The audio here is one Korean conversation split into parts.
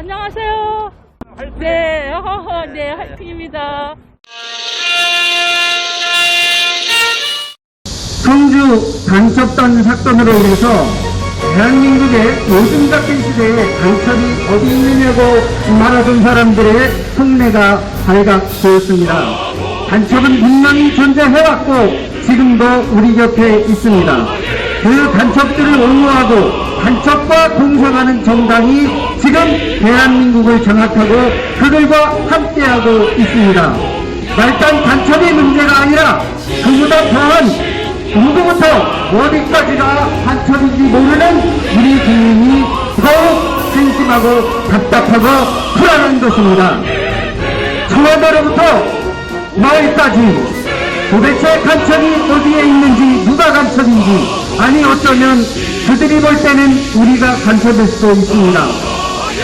안녕하세요. 네, 네, 화이팅입니다. 성주 간첩단 사건으로 인해서 대한민국의 요즘 같은 시대에 간첩이 어디 있느냐고 말하던 사람들의 속내가 발각되었습니다. 간첩은 분명히 존재해왔고 지금도 우리 곁에 있습니다. 그 간첩들을 옹호하고 간첩과 공생하는 정당이 지금 대한민국을 장악하고 그들과 함께하고 있습니다. 말단 간첩의 문제가 아니라 그보다 더한 누구부터 어디까지가 간첩인지 모르는 우리 국민이 더욱 심심하고 답답하고 불안한 것입니다. 청와대로부터 마을까지 도대체 간첩이 어디에 있는지 누가 간첩인지 아니 어쩌면 그들이 볼 때는 우리가 간첩일 수도 있습니다.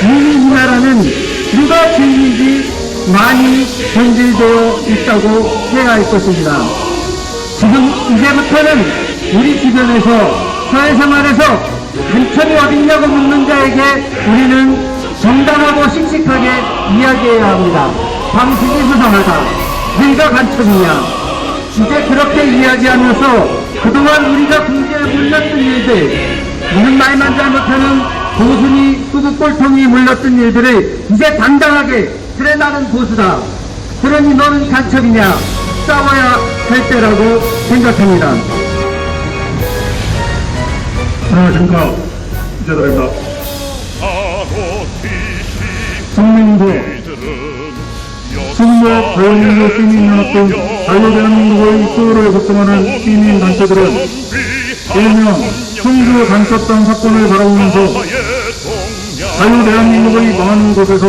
이미 이 나라는 누가 주인인지 많이 변질되어 있다고 해야 할 것입니다. 지금 이제부터는 우리 주변에서 사회생활에서 간첩이 어딨냐고 묻는 자에게 우리는 정당하고 씩씩하게 이야기해야 합니다. 당신이 수상하다. 네가 간첩이냐. 이제 그렇게 이야기하면서 그동안 우리가 궁지에 물렸던 일들, 무슨 말만 잘못하는 보수니 수국골통이 물렸던 일들을 이제 당당하게 그래 나는 보수다. 그러니 너는 간첩이냐. 싸워야 할 때라고 생각합니다. 안녕하십니까. 이재들입니다. 국민도 중국 자유민주 시민연합 등 자유대한민국의 수호를 걱정하는 시민단체들은 일명 성주 간첩단 사건을 바라보면서 자유대한민국의 많은 곳에서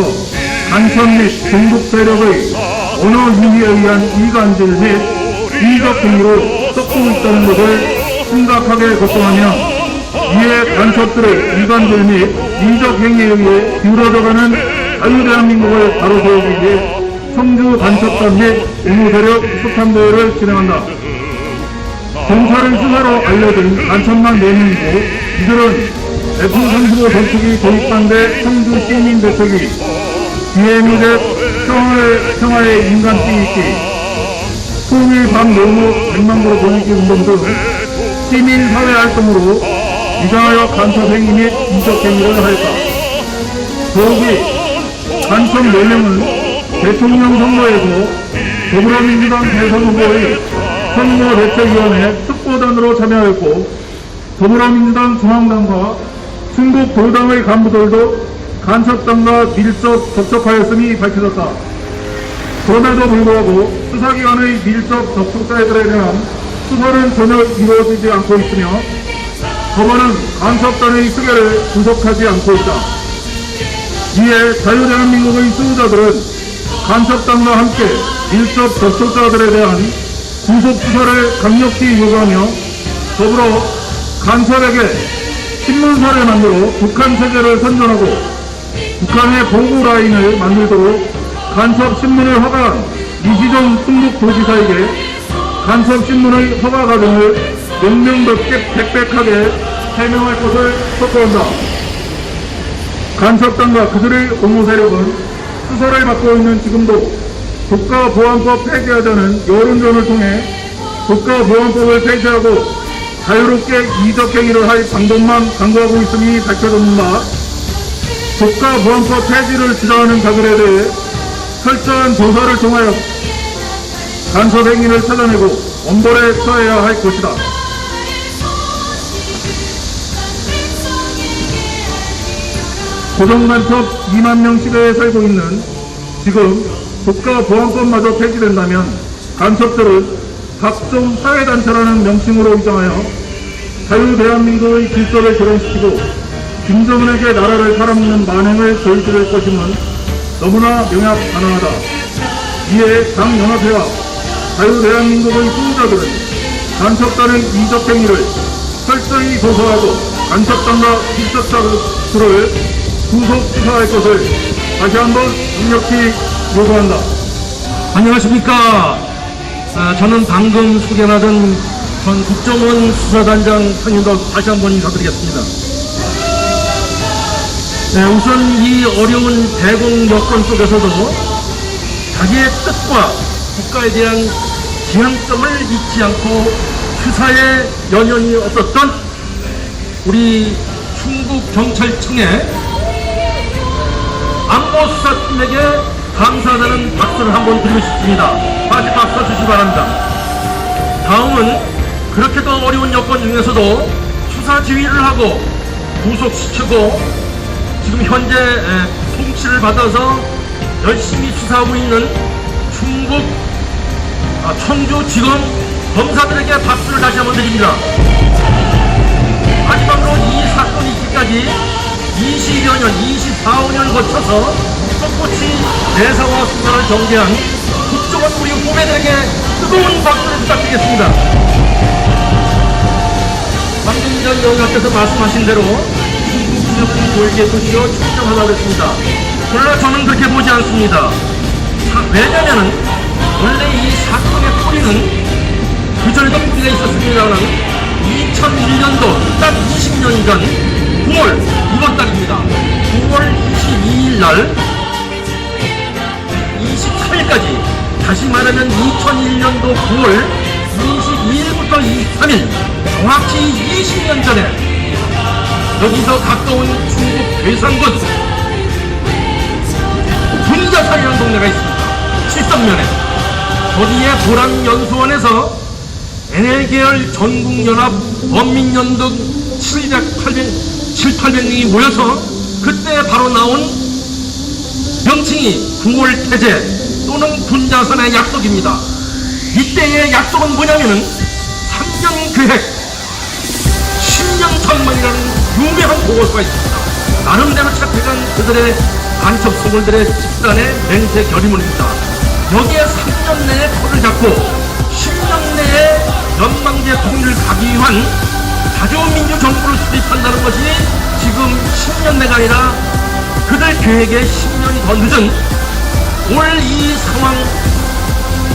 간첩 및 중국 세력의 언어 유희에 의한 이간질 및 이적 행위로 썩고 있다는 것을 심각하게 걱정하며 이에 간첩들의 이간질 및 이적 행위에 의해 기울어져가는 자유대한민국을 바로세우기 위해 성주 간첩단 및 옹호세력 수탐대회를 진행한다. 경찰의 수사로 알려진 간첩만 4명이고 이들은 F-35 전투기 도입반대 성주 시민대책위 비행유대 평화의 인간띠 있기, 통일 반노무 100만부로 돌리기 운동 등 시민사회활동으로 위장하여 간첩행위 및 이적행위를 하였다. 더욱이 간첩 4명은 대통령 선거에서 더불어민주당 대선 후보의 선거대책위원회 특보단으로 참여하였고 더불어민주당 중앙당과 충북도당의 간부들도 간첩단과 밀접 접촉하였음이 밝혀졌다. 그럼에도 불구하고 수사기관의 밀접 접촉자들에 대한 수사는 전혀 이루어지지 않고 있으며 법원은 간첩단의 수개를 구속하지 않고 있다. 이에 자유대한민국의 수호자들은 간첩단과 함께 밀접 접촉자들에 대한 구속수사를 강력히 요구하며 더불어 간첩에게 신문사를 만들어 북한 체제를 선전하고 북한의 보고라인을 만들도록 간첩신문을 허가한 이시정 충북도지사에게 간첩신문의 허가 과정을 명명백백하게 해명할 것을 촉구한다. 간첩단과 그들의 옹호세력은 수사를 받고 있는 지금도 국가보안법 폐지하자는 여론전을 통해 국가보안법을 폐지하고 자유롭게 이적행위를 할 방법만 강구하고 있음이 밝혀졌는다. 국가보안법 폐지를 주장하는 자들에 대해 철저한 조사를 통하여 간섭행위를 찾아내고 엄벌에 처해야 할 것이다. 고정간첩 2만 명 시대에 살고 있는 지금 국가보안법마저 폐지된다면 간첩들은 각종 사회단체라는 명칭으로 위장하여 자유대한민국의 질서를 결혼시키고 김정은에게 나라를 팔아먹는 만행을 저지를 것임은 너무나 명확가능하다. 이에 당연합회와 자유대한민국의 수호자들은 간첩단의 이적행위를 철저히 조사하고 간첩단과 밀접자들을 구속 수사할 것을 다시 한번 강력히 요구한다. 안녕하십니까. 저는 방금 소개받은 전 국정원 수사단장 상임도 다시 한번 인사드리겠습니다. 우선 이 어려운 대공 여건 속에서도 자기의 뜻과 국가에 대한 지향점을 잊지 않고 수사에 연연이 없었던 우리 충북 경찰청의 안보수사팀에게 감사하다는 박수를 한번 드리고 싶습니다. 다시 박수 주시기 바랍니다. 다음은 그렇게도 어려운 여건 중에서도 수사 지휘를 하고 구속시키고 지금 현재 통치를 받아서 열심히 수사하고 있는 충북 청주지검 검사들에게 박수를 다시 한번 드립니다. 마지막으로 이 사건이 있기까지 20여 년, 24~25년 거쳐서 꿋꿋이 내사와 수사를 전개한 국정원 우리 후배들에게 뜨거운 박수를 부탁드리겠습니다. 방금 전 의원께서 말씀하신 대로 충북지역은 돌개 도시로 충정하다고 했습니다. 그러나 저는 그렇게 보지 않습니다. 왜냐면은 원래 이 사건의 뿌리는 그전에도 뿌리가 있었습니다만 2001년도 딱 20년 전 9월 이번 달입니다. 9월 22일 날 23일까지 다시 말하면 2001년도 9월 22일부터 23일 정확히 20년 전에 여기서 가까운 충북 괴산군 분자산이라는 동네가 있습니다. 칠성면에 거기에 보람연수원에서 NL계열 전국연합 범민연등 700~800명이 모여서 그때 바로 나온 명칭이 9월 태제 또는 분자선의 약속입니다. 이때의 약속은 뭐냐면은 3년 계획 10년 전망이라는 유명한 보고서가 있습니다. 나름대로 채택한 그들의 간첩 소굴들의 집단의 맹세 결의문입니다. 여기에 3년 내에 코를 잡고 10년 내에 연방제 통일을 가기 위한 자주민주 정부를 수립한다는 것이 지금 10년 내가 아니라 그들 계획의 10년이 더 늦은 올 이 상황,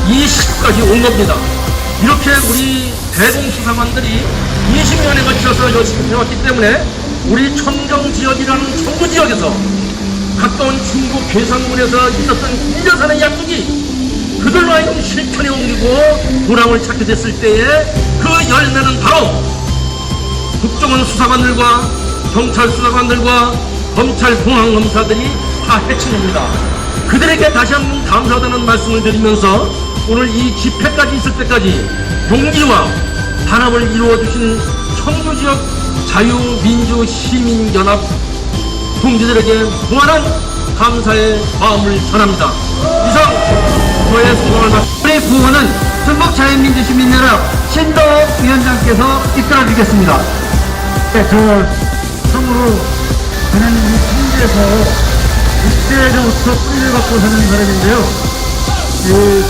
이 시기까지 온 겁니다. 이렇게 우리 대공수사관들이 20년에 걸쳐서 열심히 해왔기 때문에 우리 청정지역이라는 청구지역에서 가까운 충북 괴산군에서 있었던 분자산의 약속이 그들로 하여금 실천에 옮기고 보람을 찾게 됐을 때에 그 열매는 바로 국정원 수사관들과 경찰 수사관들과 검찰 공안검사들이 다 해친 겁니다. 그들에게 다시 한번 감사하다는 말씀을 드리면서 오늘 이 집회까지 있을 때까지 용기와 단합을 이루어주신 청주지역 자유민주시민연합 동지들에게 무한한 감사의 마음을 전합니다. 이상 저의 수고를 마칩니다. 우리 부원은 충북자유민주시민연합 신도욱 위원장께서 이끌어주겠습니다. 네, 처음으로 저는 이 청주에서 일대에서부터 뿌리를 갖고 사는 사람인데요.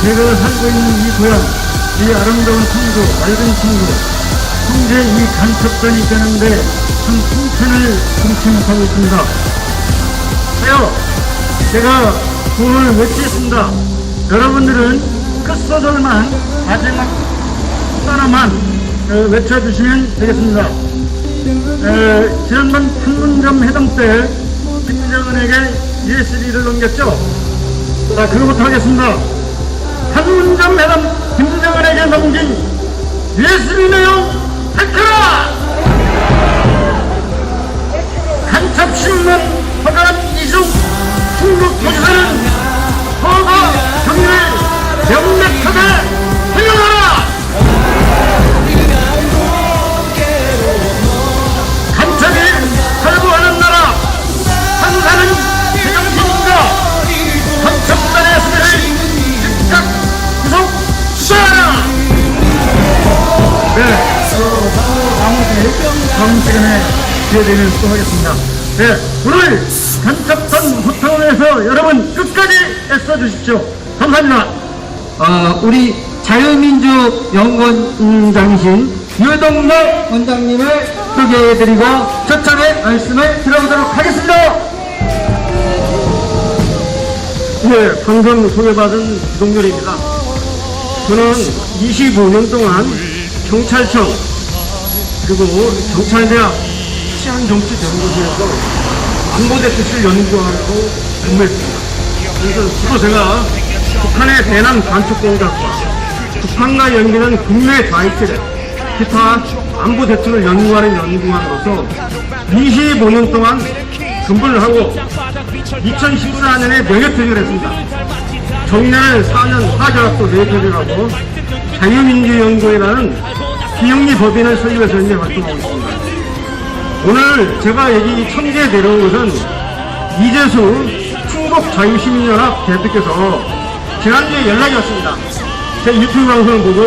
제가 살고 있는 이 고향, 이 아름다운 청주, 맑은 청주, 청주에 이 간첩단이 있다는데 참 풍천을 금치 못하고 있습니다. 하여 제가 구호를 외치겠습니다. 여러분들은 끝소절만 마지막 하나만 외쳐주시면 되겠습니다. 지난번 판문점 회담 때 김정은에게 USB를 넘겼죠? 자, 그거부터 하겠습니다. 판문점 회담 김정은에게 넘긴 USB 내용 밝혀라! 간첩신문 허가한 이중 충북도지사는 허가 경위를 명백하게 해명하라! 간첩이 살고하는 나라 한사는 제정신인가 간첩단의 수배를 즉각 구속 수사하라! 네, 나머지 다음 시간에 기회되면 또 하겠습니다. 네, 오늘 간첩단 후타운에서 여러분 끝까지 애써주십시오. 감사합니다. 우리 자유민주 연구원장이신 유동래 원장님을 소개해드리고 초청의 말씀을 들어보도록 하겠습니다. 네, 방금 소개받은 유동열입니다. 저는 25년 동안 경찰청 그리고 경찰대학 치안정치연구소에서 안보대 뜻을 연구하려고 근무했습니다. 그래서 주로 제가 북한의 대남 간첩 공작과 북한과 연계된 국내 좌익세, 기타 안보 대책을 연구하는 연구관으로서 25년 동안 근무를 하고 2014년에 명예퇴직을 했습니다. 정년을 4년 하자학도 내퇴직하고 자유민주연구회라는 비영리 법인을 설립해서 현재 활동하고 있습니다. 오늘 제가 여기 청주에 내려온 것은 이재수 충북자유시민연합 대표께서 지난주에 연락이 왔습니다. 제 유튜브 방송을 보고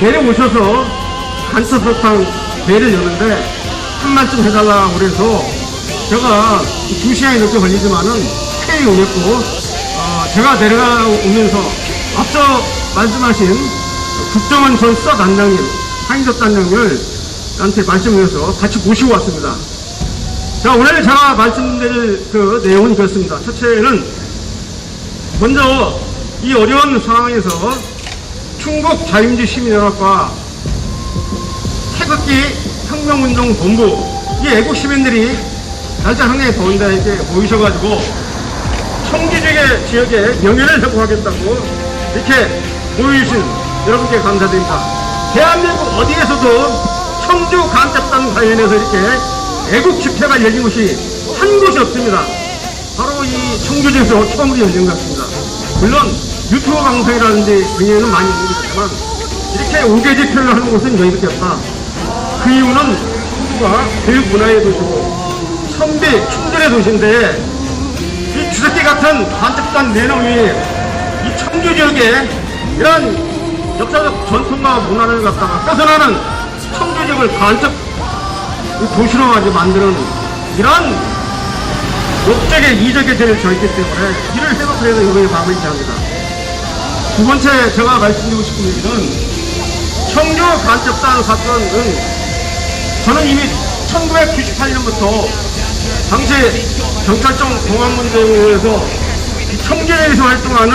내려오셔서 간첩소탕 회를 여는데 한 말씀 해달라고 그래서 제가 2시간이 넘게 걸리지만은 회의 오겠고 제가 내려오면서 앞서 말씀하신 국정원 전 수사단장님, 한인섭 단장님을 한테 말씀드려서 같이 모시고 왔습니다. 자, 오늘 제가 말씀드릴 그 내용은 그렇습니다. 첫째는 먼저 이 어려운 상황에서 충북 자유민주 시민연합과 태극기 혁명운동본부 이 애국 시민들이 날짜 상당히 더운데 이렇게 모이셔가지고 청주 지역에 명예를 회복하겠다고 이렇게 모여주신 여러분께 감사드립니다. 대한민국 어디에서도 청주 간첩단 관련해서 이렇게 애국 집회가 열린 곳이 한 곳이 없습니다. 바로 이 청주지에서 처음으로 열린 것 같습니다. 물론 유튜브 방송이라든지 등에는 많이 있는 것 같지만 이렇게 5개 집회를 하는 곳은 여기밖에 없다. 그 이유는 청주가 교육 문화의 도시고 선비 충전의 도시인데 이 주석기 같은 간첩단 내놈이 이 청주 지역에 이런 역사적 전통과 문화를 갖다가 뺏어나는 청주 지역을 간첩 도시로 만드는 이런 목적의 이적의 죄를 저있기 때문에 이를 회복해서 이번에 마무리 합니다. 두 번째 제가 말씀드리고 싶은 얘기는 청주 간첩단 사건은 저는 이미 1998년부터 당시 경찰청 공안문제에서 청주에서 활동하는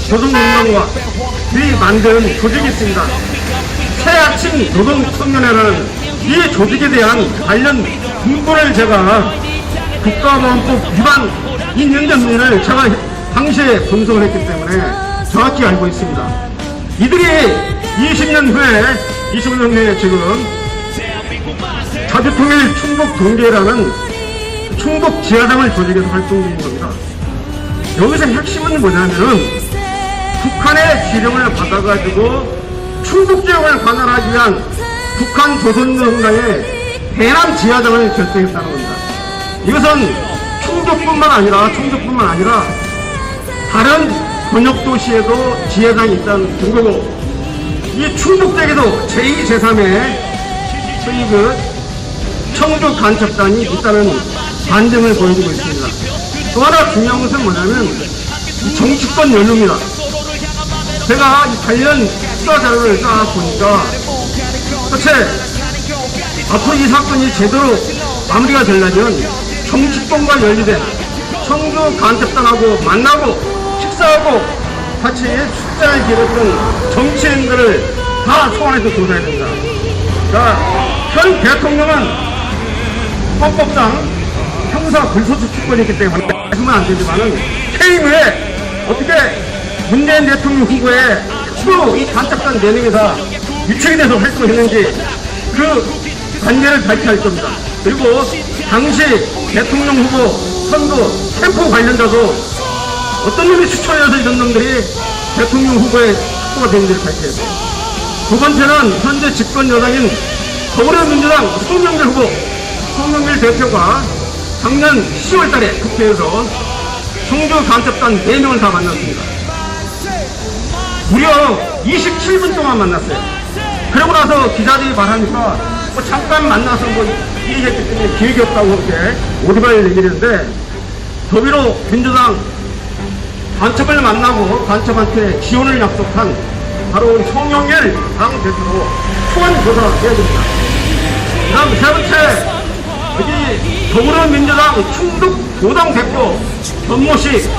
노동운동가들이 만든 조직이 있습니다. 새아침 노동청년회라는 이 조직에 대한 관련 문구를 제가 국가보안법 위반 인연전문을 제가 당시에 분석을 했기 때문에 정확히 알고 있습니다. 이들이 20년 후에 지금 자주통일 충북동계라는 충북 지하당을 조직해서 활동 중인 겁니다. 여기서 핵심은 뭐냐면은 북한의 지령을 받아가지고 충북 지역을 관할하기 위한 북한 조선노동당의 대남 지하당을 결정했다는 겁니다. 이것은 충북뿐만 아니라 다른 번역도시에도 지하당이 있다는 증거고 이 충북 지역에도 제2, 제3의 소위 그 청주 간첩단이 있다는 반증을 보여주고 있습니다. 또 하나 중요한 것은 뭐냐면 이 정치권 연루입니다. 제가 이 관련 수사 자료를 쌓아보니까 첫째, 앞으로 이 사건이 제대로 마무리가 되려면 정치권과 연루된 청주 간첩단하고 만나고 식사하고 같이 숙제를 기록했던 정치인들을 다 소환해서 조사해야 됩니다. 자, 현 대통령은 헌법상 형사 불소속 특권이 있기 때문에 하시면 안 되지만은 퇴임 후에 어떻게 문재인 대통령 후보에 추후 이 간첩단 4명이 다 유착이 돼서 활동했는지 그 관계를 밝혀야 할 겁니다. 그리고 당시 대통령 후보 선거 캠프 관련자도 어떤 놈이 추천해서 이런 놈들이 대통령 후보에 후보가 되는지를 밝혀야 돼요. 두 번째는 현재 집권 여당인 더불어민주당 송영길 대표가 작년 10월 달에 국회에서 청주 간첩단 4명을 다 만났습니다. 무려 27분 동안 만났어요. 그러고 나서 기자들이 말하니까 뭐 잠깐 만나서 뭐 얘기했기 때문에 기획이 없다고 이렇게 오리발 얘기를 했는데 더불어민주당 간첩을 만나고 간첩한테 지원을 약속한 바로 송영길 당 대표로 소환 조사해야 됩니다. 그 다음 세 번째, 여기 더불어민주당 충북도당 대표 전모씨,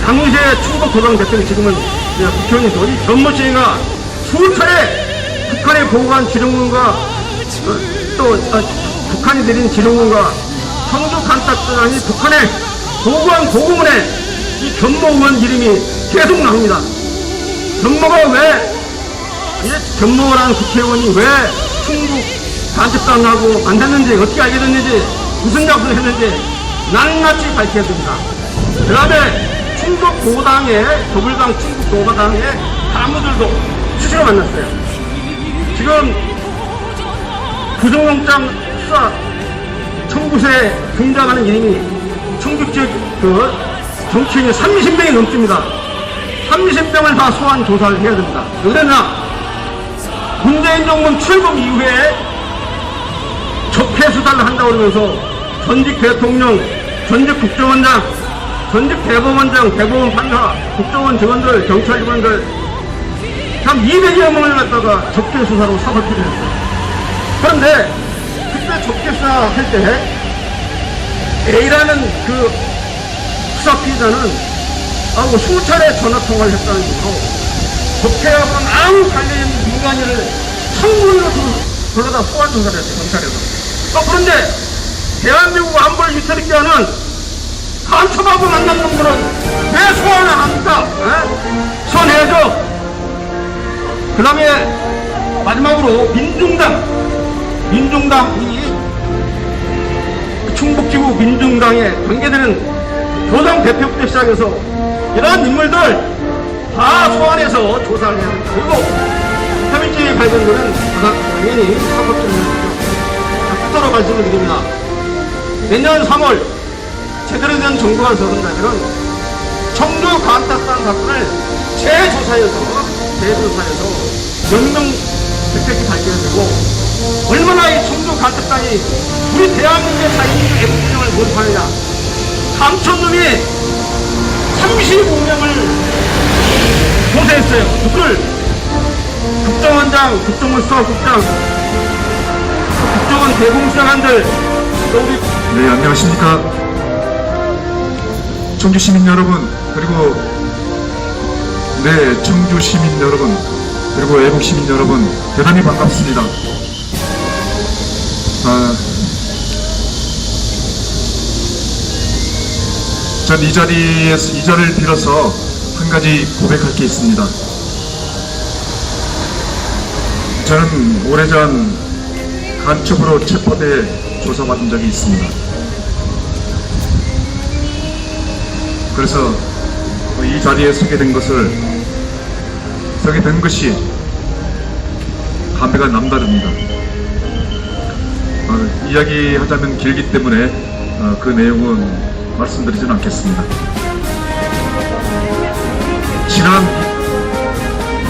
당시에 충북도당 대표는 지금은 국회의원이죠. 이 전모씨가 수차례 북한에 보고한 지령문과 또 북한이 내린 지령문과 청주 간첩단이 북한의 도구한 고구문에 이 견모 의원 이름이 계속 나옵니다. 견모가 왜, 이 견모라는 국회의원이 왜 충북 간첩단하고 만났는지, 어떻게 알게 됐는지, 무슨 약속을 했는지 낱낱이 밝혀야 됩니다. 그 다음에 충북 도당의, 더불당 충북 도당의 간부들도 수시로 만났어요. 지금 구속영장 수사 청구서에 등장하는 이름이 충북 지역 그 정치인이 30명이 넘습니다. 30명을 다 소환 조사를 해야 됩니다. 왜 그러냐? 문재인 정부 출범 이후에 적폐 수사를 한다고 그러면서 전직 대통령, 전직 국정원장, 전직 대법원장, 대법원 판사, 국정원 직원들, 경찰 직원들 한 200여 명을 갖다가 적폐 수사로 사법처리를 했어요. 그런데 그때 적폐 수사할 때 A라는 그 수사 피의자는 하고 수차례 전화 통화를 했다는 이유로 적폐하고는 아무 관련 있는 민간인을 청문으로 불러다 소환 조사를 했어요, 경찰에서. 그런데 대한민국 안보를 위태롭게 하는 간첩하고 만난 놈들은 왜 소환을 합니까? 소환해야죠. 그 다음에 마지막으로 민중당 이 충북지구 민중당에 관계되는 교당 대표부터 시작해서 이러한 인물들 다 소환해서 조사를 해야 됩니다. 그리고 3일째에 발견되는 당연히 사법적인 끝으로 말씀을 드립니다. 내년 3월 제대로 된 정부가 들어선다면 청주 간첩단 사건을 재조사해서 명명백백히 밝혀야 되고, 얼마나 이 청주 간첩단이 우리 대한민국의 자유민주 애국주의를 몰입하느냐. 감천놈이 35명을 조사했어요. 누굴? 국정원장, 국정원 수사국장, 국정원 대공수장관들, 또 우리. 네, 안녕하십니까. 청주 시민 여러분, 그리고 네, 청주 시민 여러분, 그리고 애국 시민 여러분, 대단히 반갑습니다. 전 이 자리를 빌어서 한 가지 고백할 게 있습니다. 저는 오래전 간첩으로 체포돼 조사받은 적이 있습니다. 그래서 이 자리에 서게 된 것이 감회가 남다릅니다. 이야기하자면 길기 때문에 그 내용은 말씀드리지는 않겠습니다. 지난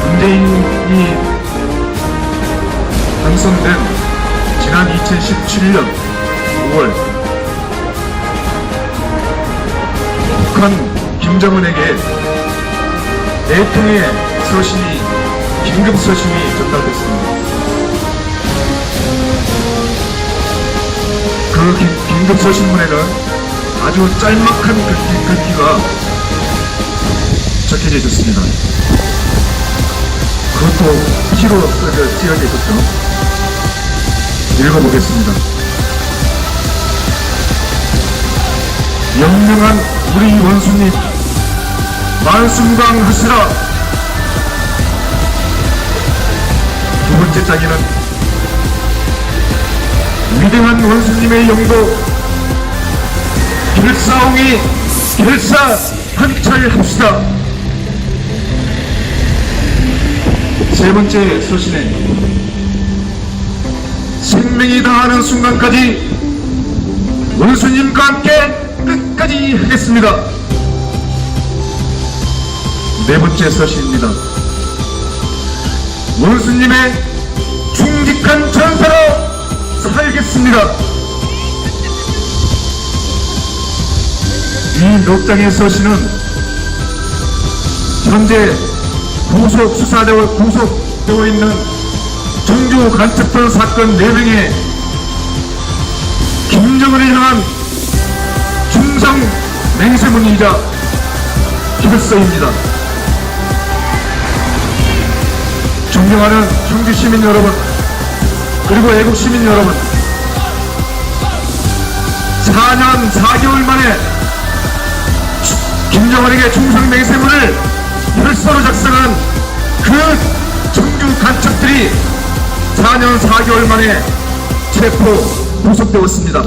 문재인이 당선된 지난 2017년 5월 북한 김정은에게 4통의 서신이, 긴급 서신이 전달됐습니다. 그 긴급 서신문에는 아주 짤막한 글귀가 적혀져 있었습니다. 그것도 피로 쓰여져 있었죠. 읽어보겠습니다. 영명한 우리 원수님, 만순강하시라. 두 번째 짝에는 위대한 원수님의 영도 결사한찰합시다. 세 번째 서신에 생명이 다하는 순간까지 원수님과 함께 끝까지 하겠습니다. 네 번째 서신입니다. 원수님의 충직한 전사로 살겠습니다. 이 몇 장의 서신은 현재 구속되어 있는 청주 간첩단 사건 4명의 김정은을 향한 충성 맹세문이자 결서입니다. 존경하는 청주 시민 여러분, 그리고 애국 시민 여러분, 4년 4개월 만에 김정은에게 충성 맹세문을 혈서로 작성한 그 청주 간첩들이 4년 4개월 만에 체포 구속되었습니다.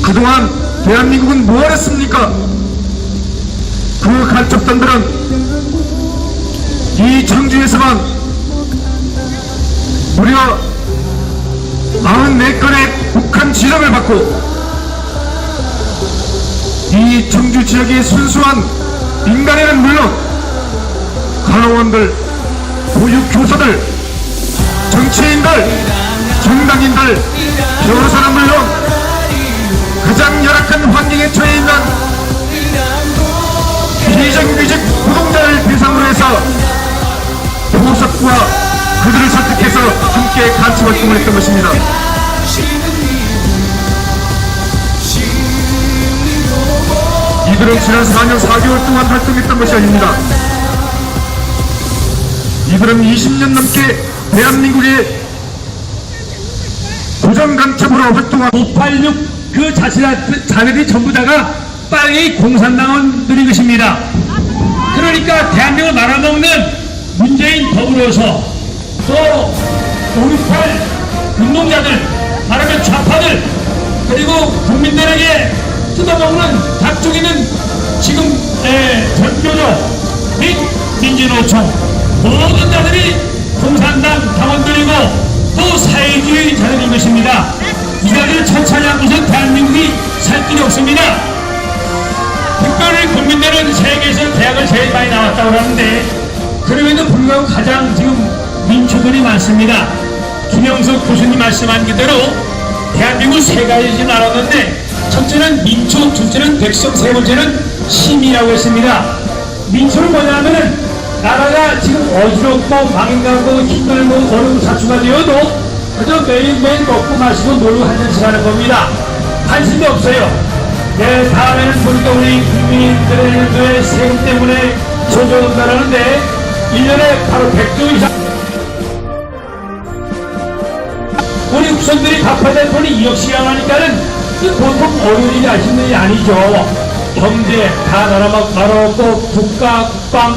그동안 대한민국은 뭘 했습니까? 그 간첩단들은 이 청주에서만 무려 94건의 북한 지령을 받고 이 청주 지역의 순수한 민간인은 물론 간호원들, 보육교사들, 정치인들, 정당인들, 변호사는 물론 가장 열악한 환경에 처해 있는 비정규직 노동자를 대상으로 해서 보석과 그들을 설득해서 함께 간첩활동을 했던 것입니다. 이들은 지난 4년 4개월 동안 활동했던 것이 아닙니다. 이들은 20년 넘게 대한민국의 고정간첩으로 활동한 586 그 자네들이 전부 다가 빨갱이 공산당원들인 것입니다. 그러니까 대한민국을 말아먹는 문재인 더불어서 또 568 운동자들, 말하면 좌파들, 그리고 국민들에게 뜯어먹는 각종이는 지금 전교조 및 민주노총 모든 자들이 공산당 당원들이고 또 사회주의 자들인 것입니다. 이 자리를 천천히 한 것은 대한민국이 살 길이 없습니다. 특별히 국민들은 세계에서 대학을 제일 많이 나왔다고 하는데 그럼에도 불구하고 가장 지금 민초들이 많습니다. 김영석 교수님 말씀한 그대로 대한민국 세 가지 나눴는데 첫째는 민초, 둘째는 백성, 세 번째는 시민이라고 했습니다. 민초는 뭐냐면은 나라가 지금 어지럽고 망해가고 힘들고 어려운 사수가 되어도 그저 매일매일 먹고 마시고 놀고 한잔씩 하는 겁니다. 관심이 없어요. 네, 다음에는 보니까 우리 국민들의 세금 때문에 저조한다라는데 1년에 바로 100조 이상 우리 후손들이 갚아야 될 돈이 2억씩이나 하니까는 보통 어려운 일이 아시는 일이 아니죠. 경제 다 말아먹고 국가, 국방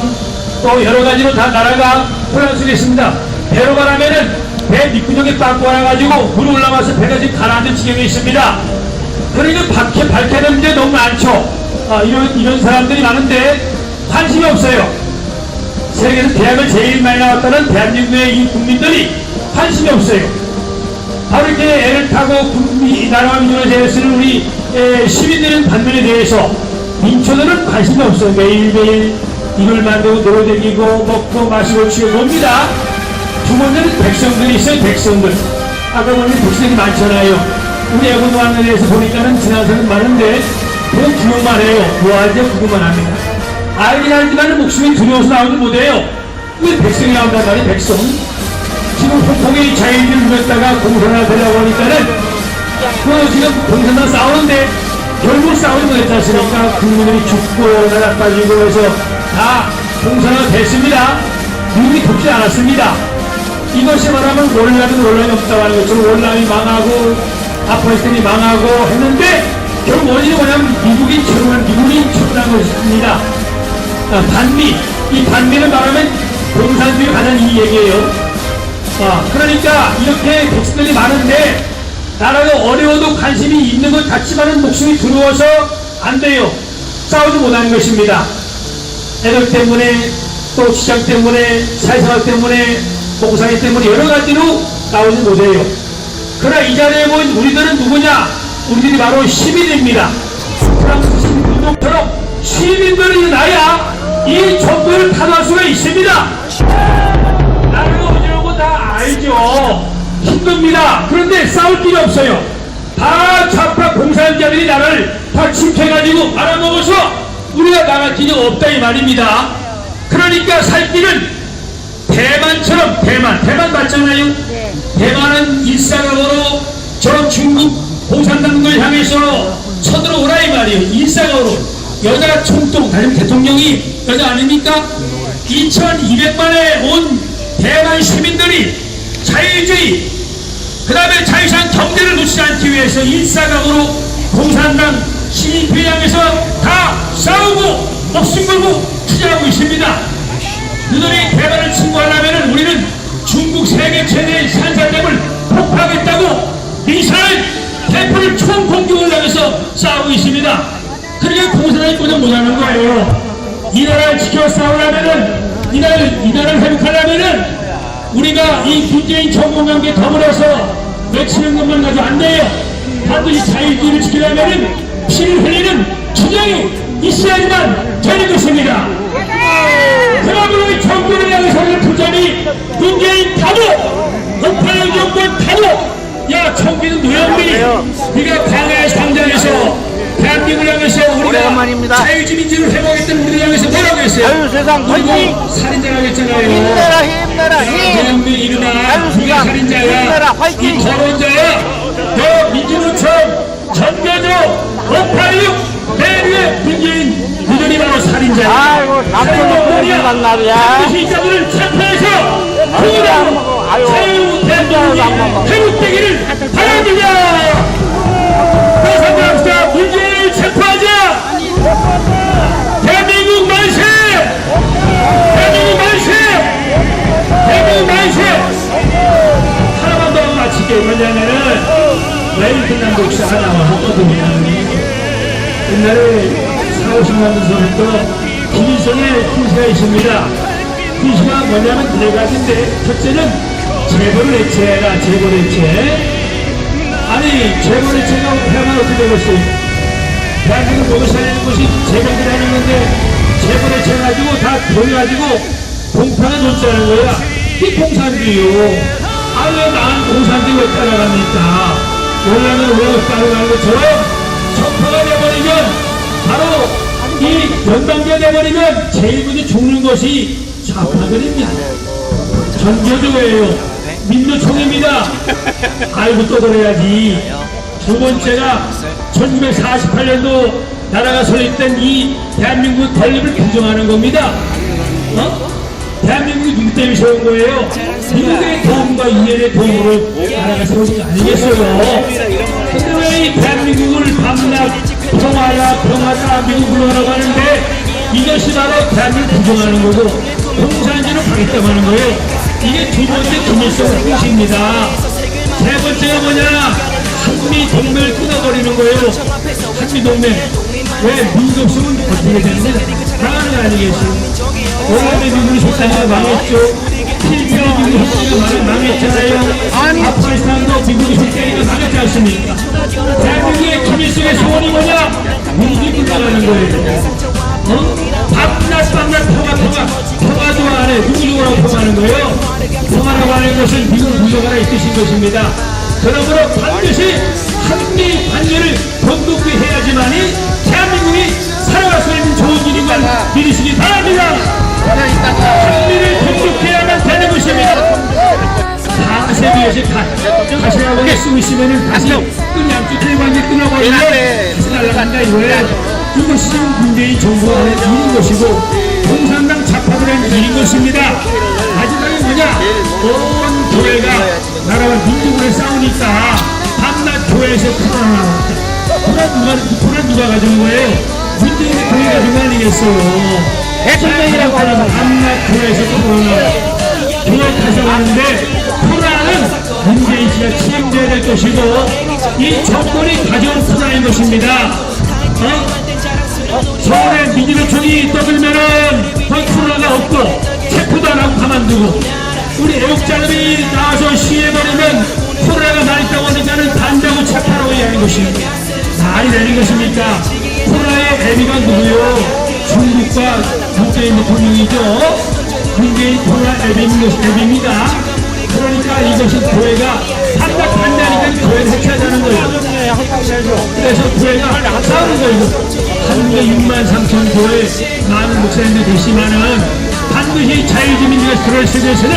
또 여러 가지로 다 나라가 혼란 속에 있습니다. 배로 가라면은 배 밑구녕에 빵꾸 하나가지고 물 올라가서 배가 지금 가라앉은 지경에 있습니다. 그러니까 밝혀야 되는 문제 너무 많죠. 이런 사람들이 많은데 관심이 없어요. 세계에서 대학을 제일 많이 나왔다는 대한민국의 이 국민들이 관심이 없어요. 바로 이렇게 애를 타고 이 나라와 민주를 제외하는 우리 시민들은 반면에 대해서 민초들은 관심이 없어요. 매일매일 이걸 만들고 놀아다니고 먹고 마시고 취해 놉니다. 두 번째는 백성들이 있어요. 백성들. 아까 보면 백성이 많잖아요. 우리 애국만에서 보니까는 지나서는 많은데 그건 구경만 해요. 뭐하죠? 구경만 합니다. 알긴 알지만 목숨이 두려워서 나오지 못해요. 왜 백성이 나온단 말이에요. 백성. 지금 홍콩의 자유인들 누렸다가 공산화 되려고 하니까는 그 지금 공산화 싸우는데 결국 싸우지 못했지 않습니까? 국민들이 죽고 나라 빠지고 해서 다 공산화 됐습니다. 미국이 돕지 않았습니다. 이것이 말하면 월남은 월남이 없다고 하는 것처럼 월남이 망하고 아프리칸이 망하고 했는데 결국 원인이 뭐냐면 미국이 처분한 것입니다. 반미, 이 반미는 말하면 공산주의 가장 이 얘기예요. 그러니까 이렇게 백성들이 많은데 나라가 어려워도 관심이 있는 것 같지만은 목숨이 두려워서 안 돼요. 싸우지 못하는 것입니다. 애들 때문에 또 시장 때문에 사회생활 때문에 봉사기 때문에 여러 가지로 나오지 못해요. 그러나 이 자리에 보인 우리들은 누구냐? 우리들이 바로 시민입니다. 프랑스 시민운동처럼 시민들이 나야 이 정부를 탄압할 수가 있습니다. 나라가 어디라고 다 알죠. 힘듭니다. 그런데 싸울 길이 없어요. 다 좌파 공산자들이 나라를 다 침투해가지고 말아먹어서 우리가 나갈 길이 없다 이 말입니다. 그러니까 살 길은 대만처럼 대만 맞잖아요. 네. 대만은 일사각오로 저 중국 공산당을 향해서 쳐들어오라 이 말이에요. 일사각오로 여자 총통 다른 대통령이 여자 아닙니까? 2200만에 온 대만 시민들이 자유주의 그 다음에 자유시장 경제를 놓치지 않기 위해서 일사각오로 공산당 시민표에 향해서 다 싸우고 목숨 걸고 투자하고 있습니다. 그들이 대만을 침공하려면 우리는 중국 세계 최대의 산산점을 폭파하겠다고 미사일 대포를 총 공격을 하면서 싸우고 있습니다. 그러니까 공산당이 꽂아 못하는 거예요. 이 나라를 지켜 싸우려면은 이 나라를 회복하려면은 우리가 이 문재인 정권관계 더불어서 외치는 것만 가지고 안 돼요. 반드시 자유주의를 지키려면은 피를 흘리는 투쟁이 있어야지만 되는 것입니다. 그러므로 이 정권을 향해서는 투쟁이 문재인 타도, 오팔 정권 타도, 야 청기는 노영민이 네가 광야의 상장에서 대한민국을 향해서 우리가 자유주의 민주를 회복했던 우리를 향해서 뭐라고 했어요? 자유세상 그리고 살인자라고 했잖아요. 힘내라 힘내라 힘. 노영민 일어나, 네가 힘내라 살인자야, 화이팅. 이 거론자야. 너 민주노총 전면으로 586 대류의 문재인 그들이 바로 살인자야. 아이고 남편이 간 날이야. 반드시 이 자들을 체포해서 후원하고 자유 대한민국이 회복되기를 바랍니다. 고생합시다. 문재인을 체포하자. 대한민국 만세! 대한민국 만세! 대한민국 만세! 하나만 더 마칠게요. 뭐냐면은 웨일튼 남독사 하나만 했거든요. 옛날에 40~50년 전부터 김일성의 훈시가 있습니다. 훈시가 뭐냐면 네 가지인데, 첫째는 재벌을 해체해라. 재벌 해체. 아니 재벌 해체가 하면 어떻게 되겠어요? 대한민국 먹을 살리는 것이 재벌이라는 건데, 재벌 해체해가지고 다 돌려가지고 공판에 놓자는 거야. 이게 공산주의요. 왜 나는 공산주의 왜 따라갑니까? 원래는 왜 따라가는 것처럼 정파가 돼버리면, 바로 이 연방제가 돼버리면 제일 먼저 죽는 것이 좌파들입니다. 전교조예요. 민노총입니다. 알고 또 그래야지. 두 번째가 1948년도 나라가 설립된 이 대한민국 건립을 부정하는 겁니다. 대한민국이 누구 때문에 세운 거예요? 미국의 도움과 이해의 도움으로 나라가 세워진 거 아니겠어요? 근데 왜 이 대한민국을 밤낮 평화다 미국 불러라고 하는데, 이것이 바로 대한민국 부정하는 거고 공산주의로 가겠다고 하는 거예요. 이게 두 번째 김일성 행시입니다. 세 번째가 뭐냐? 한미동맹을 끊어버리는 거예요. 한미동맹. 왜? 민족성은 어떻게 되는데 망하는 거 아니겠어요? 원래 미국이 속단위가 망했죠. 필리핀의 미국이 속단위가 망했잖아요. 아프가니스탄도 미국이 속단위가 망했지 않습니까? 대한민국의 김일성의 소원이 뭐냐? 미국이 끝나가는 거예요. 밤낮 평화 좋아하네. 누구 좋아하고 평화하는 거예요? 평화라고 하는 것은 미국 부정하나 있으신 것입니다. 그러므로 반드시 한미 관계를 건국히 해야지만이 대한민국이 살아갈 수 있는 좋은 일인 걸 믿으시기 바랍니다. 한미를 건국해야만 되는 것입니다. 다세 위에서 가시라고 쓰고 있으면은 다시 양쪽 대관계 끊어버리면 다시 날아간다 이거예요. 이것이 지금 문재인 정부 안에 일인 것이고 공산당 좌파들의 일인 것입니다. 마지막에 뭐냐? 온 교회가 나라와 민족을 싸우니까 밤낮 교회에서 코로나 나왔다. 코로나 누가 가져온 거예요? 문재인의 교회가 가진 거 아니겠어요? 대통령이라고 하는 밤낮 교회에서 코로나 교회 가져가는데, 코로나는 문재인 씨가 책임져야 될 것이고 이 정권이 가져온 코로나인 것입니다. 서울에 민주노총이 떠들면은 코로나가 없고 체포도 안 하고 가만두고, 우리 애국자들이 나와서 시해버리면 코로나가 나 있다고 하니까는 반대하고 체포하라고 얘기하는 것입니다. 말이 되는 것입니까? 코로나의 애비가 누구요? 중국과 문재인 대통령이죠. 문재인 코로나 애비입니다. 그러니까 이것이 교회가 반대하니까 교회를 해체하자는 거예요. 그래서 교회가 싸우는 거예요. 한국에 63,000 교회 많은 목사님들이 계시지만은 반드시 자유주민들이 그럴 속에서는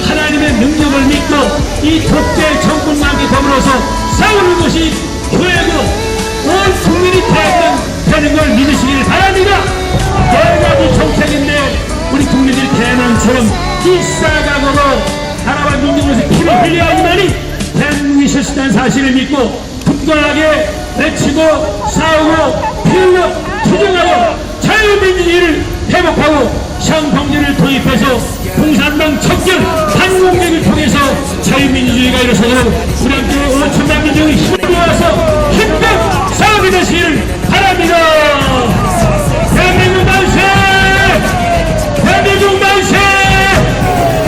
하나님의 능력을 믿고 이 독재 정권과 함께 더불어서 싸우는 것이 교회고 온 국민이 되는 걸 믿으시길 바랍니다. 여러 가지 정책인데 우리 국민들이 대만처럼 일사각오로 나라와 민족으로서 피를 흘려야지만이 대한민국 외치고 싸우고 피 흘려 투쟁하여 자유민주주의를 회복하고 시장경제를 도입해서 공산당 척결 반공백을 통해서 자유민주주의가 일어서도록 우리 함께 5천만 민족이 힘을 모아서 힘껏 싸우게 되시기를 바랍니다. 대한민국 만세! 대한민국 만세!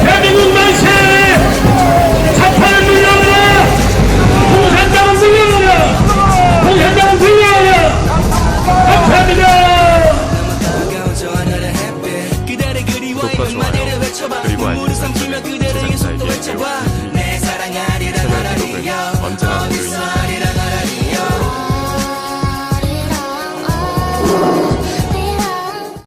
대한민국 만세! 자파를 물러가라! 공산당은 물러가라! 공산당은 물러가라! 감사합니다. 구독과 좋아요 그리고 알림 설정은 제작자에게 매우 큰 힘이 됩니다. 채널 구독은 언제나 무료입니다.